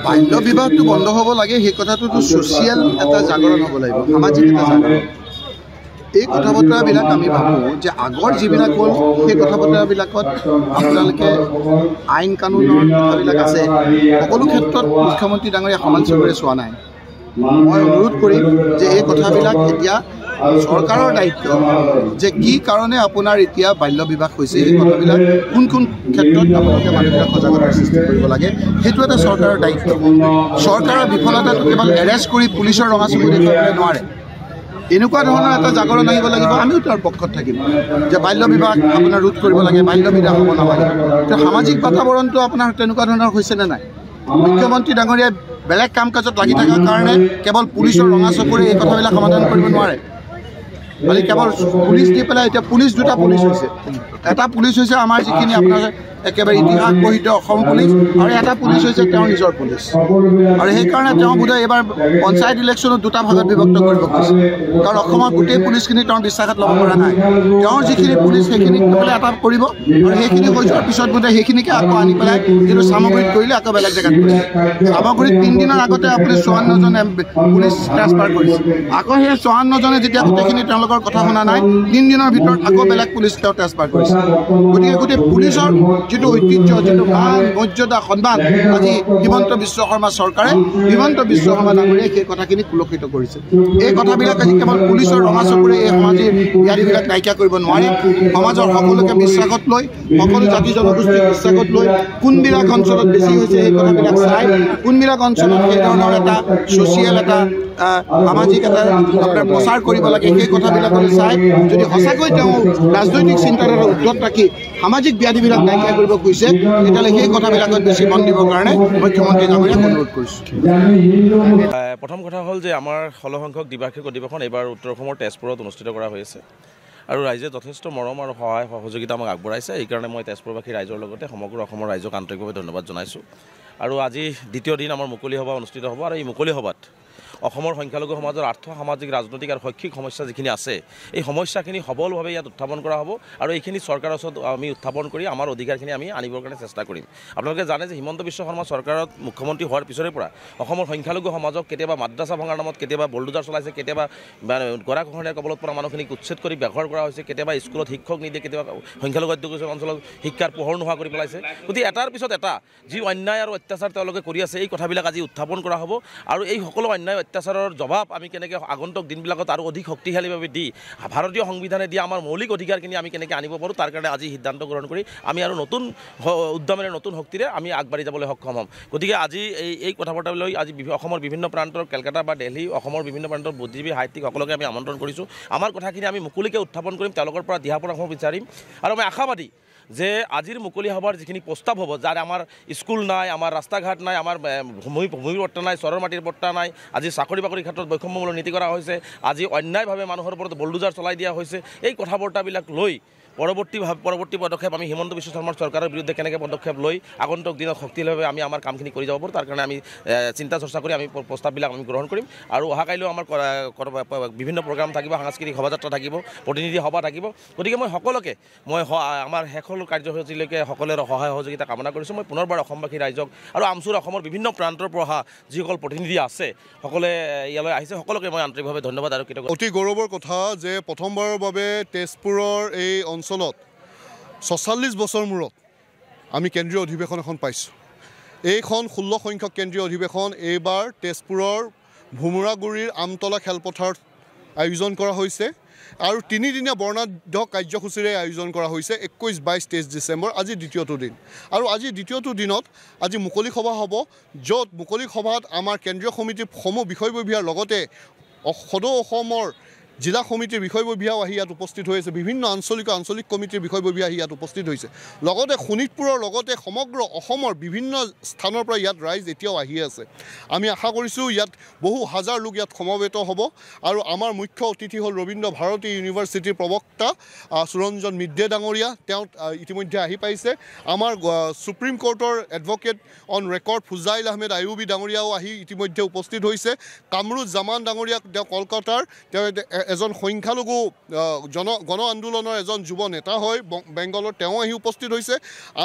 বাল্য বিবাহটো বন্ধ হ'ব লাগে সেই কথাটোতো ছ'চিয়েল এটা জাগৰণ হ'ব লাগিব, সামাজিক এটা জাগৰণ। এই কথা বতৰাবিলাক আমি ভাবোঁ যে আগৰ যিবিলাক হ'ল সেই কথা বতৰাবিলাকত আপোনালোকে আইন কানুনৰ কথাবিলাক আছে, সকলো ক্ষেত্ৰত মুখ্যমন্ত্ৰী ডাঙৰীয়া সমান চকুৰে চোৱা নাই। মই অনুৰোধ কৰিম যে এই কথাবিলাক এতিয়া চৰকাৰৰ দায়িত্ব যে কি কাৰণে আপোনাৰ এতিয়া বাল্য বিবাহ হৈছে, এই কথাবিলাক কোন কোন ক্ষেত্ৰত আপোনালোকে মানুহবিলাক সজাগতাৰ সৃষ্টি কৰিব লাগে, সেইটো এটা চৰকাৰৰ দায়িত্ব। চৰকাৰৰ বিফলতাটো কেৱল এৰেষ্ট কৰি পুলিচৰ ৰঙা চকু দেখুৱাবলৈ নোৱাৰে। এনেকুৱা ধৰণৰ এটা জাগৰণ আহিব লাগিব, আমিও তাৰ পক্ষত থাকিম যে বাল্য বিবাহ আপোনাৰ ৰোধ কৰিব লাগে, বাল্য বিবাহ হ'ব নালাগে। সামাজিক বাতাবৰণটো আপোনাৰ তেনেকুৱা ধৰণৰ হৈছেনে নাই? মুখ্যমন্ত্ৰী ডাঙৰীয়াই বেলেগ কাম কাজত লাগি থকাৰ কাৰণে কেৱল পুলিচৰ ৰঙা চকুৰে এই কথাবিলাক সমাধান কৰিব নোৱাৰে। মানে কেৱল পুলিচ দি পেলাই এতিয়া পুলিচ দুটা পুলিচ হৈছে, এটা পুলিচ হৈছে আমাৰ যিখিনি আপোনাৰ একেবাৰে ইতিহাস বহিত অসম পুলিচ, আৰু এটা পুলিচ হৈছে তেওঁৰ নিজৰ পুলিচ। আৰু সেইকাৰণে তেওঁ বোধহয় এইবাৰ পঞ্চায়ত ইলেকশ্যনত দুটা ভাগত বিভক্ত কৰিব কৈছে, কাৰণ অসমৰ গোটেই পুলিচখিনি তেওঁৰ বিশ্বাসত ল'ব পৰা নাই। তেওঁৰ যিখিনি পুলিচ সেইখিনিক পেলাই এটা কৰিব, আৰু সেইখিনি হৈ যোৱাৰ পিছত বোধহয় সেইখিনিকে আকৌ আনি পেলাই যিটো চামগুৰিত কৰিলে আকৌ বেলেগ জেগাত কৰিছে। চামগুৰিত 3 দিনৰ আগতে আপুনি 54জন পুলিচ ট্ৰান্সফাৰ কৰিছে, আকৌ সেই 54জনে যেতিয়া গোটেইখিনি তেওঁলোকৰ কথা শুনা নাই 3 দিনৰ ভিতৰত আকৌ বেলেগ পুলিচ তেওঁ ট্ৰান্সফাৰ কৰিছে। গতিকে গোটেই পুলিচৰ যিটো ঐতিহ্য, যিটো মান মৰ্যাদা সন্মান আজি হিমন্ত বিশ্ব শৰ্মা চৰকাৰে, হিমন্ত বিশ্ব শৰ্মা ডাঙৰীয়াই সেই কথাখিনি কুলষিত কৰিছে। এই কথাবিলাক আজি কেৱল পুলিচৰ ৰঙা চকুৰে এই সমাজৰ ব্যাধিবিলাক নাইকিয়া কৰিব নোৱাৰে। সমাজৰ সকলোকে বিশ্বাসত লৈ, সকলো জাতি জনগোষ্ঠীক বিশ্বাসত লৈ কোনবিলাক অঞ্চলত বেছি হৈছে সেই কথাবিলাক চাই, কোনবিলাক অঞ্চলত সেই ধৰণৰ এটা ছ'চিয়েল এটা সামাজিক এটা আপোনাৰ প্ৰচাৰ কৰিব লাগে সেই কথাবিলাকলৈ চাই যদি সঁচাকৈ তেওঁ ৰাজনৈতিক চিন্তাধাৰা উদ্ধত ৰাখি সামাজিক ব্যাধিবিলাক নাইকিয়া কৰিব খুজিছে, তেতিয়াহ'লে সেই কথাবিলাকত বেছি মন দিবৰ কাৰণে মুখ্যমন্ত্ৰী ডাঙৰীয়াক অনুৰোধ কৰিছোঁ। প্ৰথম কথা হ'ল যে আমাৰ ষোল্লসংখ্যক দ্বিবাৰ্ষিক অধিৱেশন এইবাৰ উত্তৰ অসমৰ তেজপুৰত অনুষ্ঠিত কৰা হৈ আছে, আৰু ৰাইজে যথেষ্ট মৰম আৰু সহায় সহযোগিতা আমাক আগবঢ়াইছে। এইকাৰণে মই তেজপুৰবাসী ৰাইজৰ লগতে সমগ্ৰ অসমৰ ৰাইজক আন্তৰিকভাৱে ধন্যবাদ জনাইছোঁ। আৰু আজি দ্বিতীয় দিন আমাৰ মুকলি সভা অনুষ্ঠিত হ'ব, আৰু এই মুকলি সভাত অসমৰ সংখ্যালঘু সমাজৰ আৰ্থ সামাজিক ৰাজনৈতিক আৰু শৈক্ষিক সমস্যা যিখিনি আছে এই সমস্যাখিনি সবলভাৱে ইয়াত উত্থাপন কৰা হ'ব, আৰু এইখিনি চৰকাৰৰ ওচৰত আমি উত্থাপন কৰি আমাৰ অধিকাৰখিনি আমি আনিবৰ কাৰণে চেষ্টা কৰিম। আপোনালোকে জানে যে হিমন্ত বিশ্ব শৰ্মা চৰকাৰত মুখ্যমন্ত্ৰী হোৱাৰ পিছৰে পৰা অসমৰ সংখ্যালঘু সমাজক কেতিয়াবা মাদ্ৰাছা ভঙাৰ নামত কেতিয়াবা বলডোজাৰ চলাইছে, কেতিয়াবা গৰাখহনীয়াৰ কবলত পৰা মানুহখিনিক উচ্ছেদ কৰি ব্যৱহাৰ কৰা হৈছে, কেতিয়াবা স্কুলত শিক্ষক নিদিয়ে, কেতিয়াবা সংখ্যালঘু অধ্যুষিত অঞ্চলত শিক্ষাৰ পোহৰ নোহোৱা কৰি পেলাইছে। গতিকে এটাৰ পিছত এটা যি অন্যায় আৰু অত্যাচাৰ তেওঁলোকে কৰি আছে এই কথাবিলাক আজি উত্থাপন কৰা হ'ব, আৰু এই সকলো অন্যায় অত্যাচাৰৰ জবাব আমি কেনেকৈ আগন্তুক দিনবিলাকত আৰু অধিক শক্তিশালীভাৱে দি ভাৰতীয় সংবিধানে দিয়া আমাৰ মৌলিক অধিকাৰখিনি আমি কেনেকৈ আনিব পাৰোঁ তাৰ কাৰণে আজি সিদ্ধান্ত গ্ৰহণ কৰি আমি আৰু নতুন উদ্যমেৰে নতুন শক্তিৰে আমি আগবাঢ়ি যাবলৈ সক্ষম হ'ম। গতিকে আজি এই কথা বতৰালৈ আজি অসমৰ বিভিন্ন প্ৰান্তৰ কেলকাতা বা দিল্লী, অসমৰ বিভিন্ন প্ৰান্তৰ বুদ্ধিজীৱী সাহিত্যিক সকলোকে আমি আমন্ত্ৰণ কৰিছোঁ। আমাৰ কথাখিনি আমি মুকলিকৈ উত্থাপন কৰিম, তেওঁলোকৰ পৰা দিহা পৰামৰ্শ বিচাৰিম, আৰু আমি আশাবাদী যে আজিৰ মুকলি সভাৰ যিখিনি প্ৰস্তাৱ হ'ব, যাৰ আমাৰ স্কুল নাই, আমাৰ ৰাস্তা ঘাট নাই, আমাৰ ভূমিৰ পট্টা নাই, চৰৰ মাটিৰ পট্টা নাই, আজি চাকৰি বাকৰিৰ ক্ষেত্ৰত বৈষম্যমূলক নীতি কৰা হৈছে, আজি অন্যায়ভাৱে মানুহৰ ওপৰত বলডোজাৰ চলাই দিয়া হৈছে, এই কথা বতৰাবিলাক লৈ পৰৱৰ্তী পদক্ষেপ আমি হিমন্ত বিশ্ব শৰ্মাৰ চৰকাৰৰ বিৰুদ্ধে কেনেকৈ পদক্ষেপ লৈ আগন্তুক দিনত শক্তিশালীভাৱে আমি আমাৰ কামখিনি কৰি যাব পাৰোঁ তাৰ কাৰণে আমি চিন্তা চৰ্চা কৰি আমি প্ৰস্তাৱবিলাক আমি গ্ৰহণ কৰিম। আৰু অহা কাইলৈও আমাৰ বিভিন্ন প্ৰগ্ৰাম থাকিব, সাংস্কৃতিক শোভাযাত্ৰা থাকিব, প্ৰতিনিধি সভা থাকিব। গতিকে মই সকলোকে আমাৰ শেষৰ কাৰ্যসূচীলৈকে সকলোৰে সহায় সহযোগিতা কামনা কৰিছোঁ। মই পুনৰবাৰ অসমবাসী ৰাইজক আৰু আমচুৰ অসমৰ বিভিন্ন প্ৰান্তৰ পৰা অহা যিসকল প্ৰতিনিধি আছে সকলোৱে ইয়ালৈ আহিছে, সকলোকে মই আন্তৰিকভাৱে ধন্যবাদ আৰু কৃতজ্ঞতা। অতি গৌৰৱৰ কথা যে প্ৰথমবাৰৰ বাবে তেজপুৰৰ এই অঞ্চলত ৪৬ বছৰ মূৰত আমি কেন্দ্ৰীয় অধিৱেশন এখন পাইছোঁ। এইখন ১৬ সংখ্যক কেন্দ্ৰীয় অধিৱেশন এইবাৰ তেজপুৰৰ ভোমোৰাগুৰিৰ আমতলা খেলপথাৰত আয়োজন কৰা হৈছে, আৰু ৩ দিনীয়া বৰ্ণাঢ্য কাৰ্যসূচীৰে আয়োজন কৰা হৈছে। ২১, ২২, ২৩ ডিচেম্বৰ আজি দ্বিতীয়টো দিন, আৰু আজি দ্বিতীয়টো দিনত আজি মুকলি সভা হ'ব, য'ত মুকলি সভাত আমাৰ কেন্দ্ৰীয় সমিতিৰ সমূহ বিষয়ববীয়াৰ লগতে সদৌ অসমৰ জিলা সমিতিৰ বিষয়ববীয়াও আহি ইয়াত উপস্থিত হৈ আছে, বিভিন্ন আঞ্চলিক কমিটিৰ বিষয়ববীয়া আহি ইয়াত উপস্থিত হৈছে, লগতে শোণিতপুৰৰ লগতে সমগ্ৰ অসমৰ বিভিন্ন স্থানৰ পৰা ইয়াত ৰাইজ এতিয়াও আহি আছে। আমি আশা কৰিছোঁ ইয়াত বহু হাজাৰ লোক ইয়াত সমবেত হ'ব, আৰু আমাৰ মুখ্য অতিথি হ'ল ৰবীন্দ্ৰ ভাৰতী ইউনিভাৰ্চিটিৰ প্ৰবক্তা সুৰঞ্জন মিদ্ৰে ডাঙৰীয়া, তেওঁ ইতিমধ্যে আহি পাইছে। আমাৰ সুপ্ৰিম কোৰ্টৰ advocate on record Fuzail Ahmed Ayubi ডাঙৰীয়াও আহি ইতিমধ্যে উপস্থিত হৈছে। কামৰুজ জামান ডাঙৰীয়া তেওঁ কলকাতাৰ, তেওঁ এজন সংখ্যালঘু গণ আন্দোলনৰ এজন যুৱ নেতা হয় বেংগলৰ তেওঁ আহি উপস্থিত হৈছে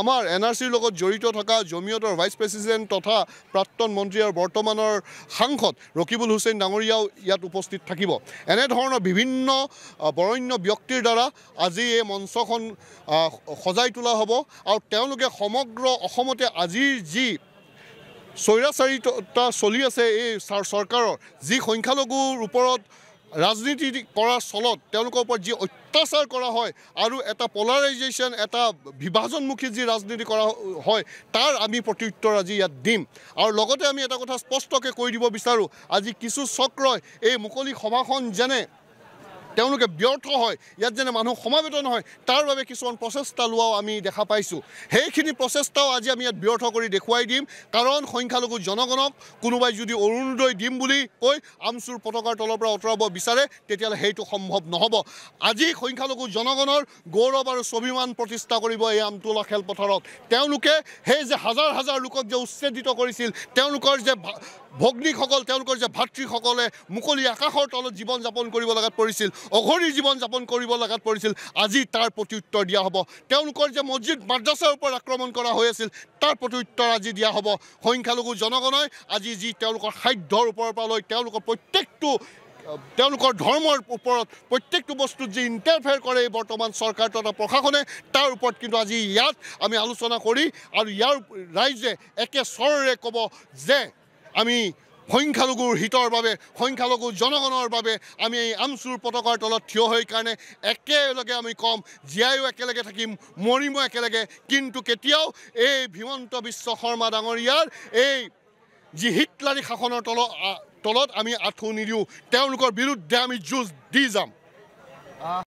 আমাৰ NRCৰ লগত জড়িত থকা জমিয়তৰ ভাইচ প্ৰেচিডেণ্ট তথা প্ৰাক্তন মন্ত্ৰী আৰু বৰ্তমানৰ সাংসদ ৰকিবুল হুছেইন ডাঙৰীয়াও ইয়াত উপস্থিত থাকিব এনেধৰণৰ বিভিন্ন বৰণ্য ব্যক্তিৰ দ্বাৰা আজি এই মঞ্চখন সজাই তোলা হ'ব আৰু তেওঁলোকে সমগ্ৰ অসমতে আজিৰ যি স্বৈৰাচাৰিতা চলি আছে এই চৰকাৰৰ যি সংখ্যালঘুৰ ওপৰত ৰাজনীতি কৰাৰ চলত তেওঁলোকৰ ওপৰত যি অত্যাচাৰ কৰা হয় আৰু এটা পলাৰাইজেশ্যন এটা বিভাজনমুখী যি ৰাজনীতি কৰা হয় তাৰ আমি প্ৰত্যুত্তৰ আজি ইয়াত দিম আৰু লগতে আমি এটা কথা স্পষ্টকৈ কৈ দিব বিচাৰোঁ আজি কিছু চক্ৰই এই মুকলি সভাখন যেনে তেওঁলোকে ব্যৰ্থ হয় ইয়াত যেনে মানুহ সমাবেত নহয় তাৰ বাবে কিছুমান প্ৰচেষ্টা লোৱাও আমি দেখা পাইছোঁ সেইখিনি প্ৰচেষ্টাও আজি আমি ইয়াত ব্যৰ্থ কৰি দেখুৱাই দিম কাৰণ সংখ্যালঘু জনগণক কোনোবাই যদি অৰুণোদয় দিম বুলি কৈ আমচুৰ পতাকাৰ তলৰ পৰা আঁতৰাব বিচাৰে তেতিয়াহ'লে সেইটো সম্ভৱ নহ'ব আজি সংখ্যালঘু জনগণৰ গৌৰৱ আৰু স্বাভিমান প্ৰতিষ্ঠা কৰিব এই আমতোলা খেলপথাৰত তেওঁলোকে সেই যে হাজাৰ হাজাৰ লোকক যে উচ্ছেদিত কৰিছিল তেওঁলোকৰ যে ভগ্নীসকল তেওঁলোকৰ যে ভাতৃসকলে মুকলি আকাশৰ তলত জীৱন যাপন কৰিব লগাত পৰিছিল অঘৰী জীৱন যাপন কৰিব লগাত পৰিছিল আজি তাৰ প্ৰত্যুত্তৰ দিয়া হ'ব তেওঁলোকৰ যে মছজিদ মাদ্ৰাছাৰ ওপৰত আক্ৰমণ কৰা হৈ আছিল তাৰ প্ৰত্যুত্তৰ আজি দিয়া হ'ব সংখ্যালঘু জনগণই আজি যি তেওঁলোকৰ সাধ্যৰ ওপৰৰ পৰা লৈ তেওঁলোকৰ তেওঁলোকৰ ধৰ্মৰ ওপৰত প্ৰত্যেকটো বস্তুত যি ইণ্টাৰফেয়াৰ কৰে এই বৰ্তমান চৰকাৰ তথা প্ৰশাসনে তাৰ ওপৰত কিন্তু আজি ইয়াত আমি আলোচনা কৰি আৰু ইয়াৰ ৰাইজে একে স্বৰেৰে ক'ব যে আমি সংখ্যালঘুৰ হিতৰ বাবে সংখ্যালঘু জনগণৰ বাবে আমি এই আমচুৰ পতাকাৰ তলত থিয় হৈ কাৰণে একেলগে আমি ক'ম জীয়াইও একেলগে থাকিম মৰিমো একেলগে কিন্তু কেতিয়াও এই হিমন্ত বিশ্ব শৰ্মা ডাঙৰীয়াৰ এই যি হিটলাৰী শাসনৰ তলত আমি আঁঠু নিদিওঁ তেওঁলোকৰ বিৰুদ্ধে আমি যুঁজ দি যাম